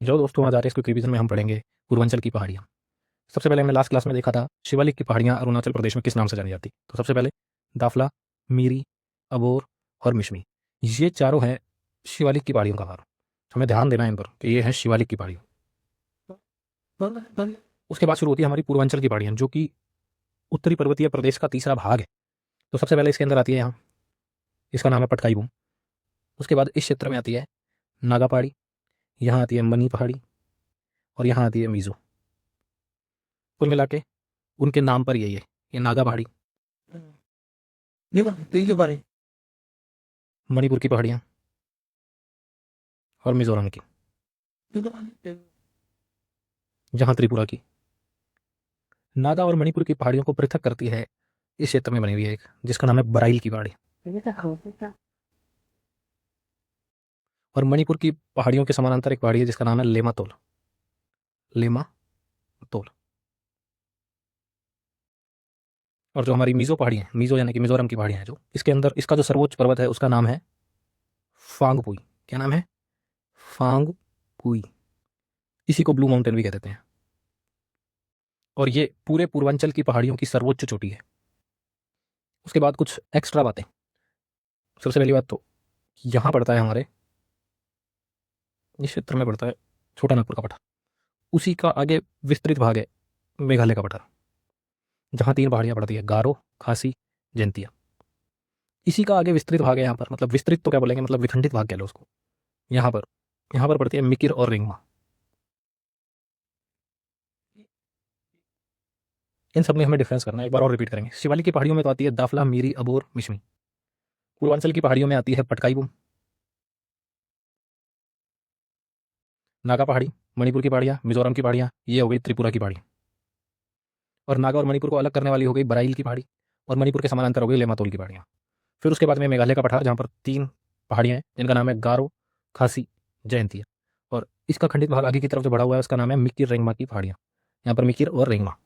जो दोस्तों आज आर एस क्विक रिवीजन में हम पढ़ेंगे पूर्वांचल की पहाड़ियाँ। सबसे पहले हमने लास्ट क्लास में देखा था शिवालिक की पहाड़ियाँ अरुणाचल प्रदेश में किस नाम से जानी जाती। तो सबसे पहले दाफला, मीरी, अबोर और मिशमी, ये चारों हैं शिवालिक की पहाड़ियों का आहार। हमें ध्यान देना है इन पर कि ये है शिवालिक की पहाड़ियों। उसके बाद शुरू होती है हमारी पूर्वांचल की पहाड़ियाँ, जो कि उत्तरी पर्वतीय प्रदेश का तीसरा भाग है। तो सबसे पहले इसके अंदर आती है यहाँ, इसका नाम है पटकाई बूम। उसके बाद इस क्षेत्र में आती है नागा पहाड़ी, यहाँ आती है मनी पहाड़ी और यहाँ आती है मीज़ो। कुल मिला के उनके नाम पर यही है, ये नागा पहाड़ी, मणिपुर की पहाड़ियाँ और मिजोरम की, जहाँ त्रिपुरा की। नागा और मणिपुर की पहाड़ियों को पृथक करती है इस क्षेत्र में बनी हुई है एक, जिसका नाम है बराइल की पहाड़ी। और मणिपुर की पहाड़ियों के समानांतर एक पहाड़ी है जिसका नाम है लेमा तोल। लेमा तोल। और जो हमारी मिजो पहाड़ी है, मिजो यानी कि मिजोरम की पहाड़ियाँ हैं, जो इसके अंदर इसका जो सर्वोच्च पर्वत है उसका नाम है फांगपुई। क्या नाम है? फांगपुई। इसी को ब्लू माउंटेन भी कह देते हैं। और ये पूरे पूर्वांचल की पहाड़ियों की सर्वोच्च चोटी है। उसके बाद कुछ एक्स्ट्रा बातें। सबसे पहली बात तो यहाँ पड़ता है हमारे इस क्षेत्र में पड़ता है छोटा नागपुर का पठार। उसी का आगे विस्तृत भाग है मेघालय का पठार, जहाँ 3 पहाड़ियाँ पड़ती है, गारो, खासी, जैंतिया। इसी का आगे विस्तृत भाग है यहाँ पर, मतलब विस्तृत तो क्या बोलेंगे, मतलब विखंडित भाग कह लो उसको। यहाँ पर पड़ती है मिकिर और रिंगमा। इन सब में हमें डिफरेंस करना है, एक बार और रिपीट करेंगे। शिवालिक की पहाड़ियों में तो आती है दाफला, मीरी, अबोर, मिशमी। पूर्वांचल की पहाड़ियों में आती है पटकाई, नागा पहाड़ी, मणिपुर की पहाड़ियाँ, मिजोरम की पहाड़ियाँ, ये हो गई त्रिपुरा की पहाड़ी। और नागा और मणिपुर को अलग करने वाली हो गई बराइल की पहाड़ी, और मणिपुर के समानांतर हो गई लेमातोल की पहाड़ियाँ। फिर उसके बाद में मेघालय का पठार, जहाँ पर 3 पहाड़ियाँ हैं जिनका नाम है गारो, खासी, जयंतिया। और इसका खंडित भाग आगे की तरफ जो बढ़ा हुआ है उसका नाम है मिकिर रेंगमा की पहाड़ियाँ। यहाँ पर मिकिर और रेंगमा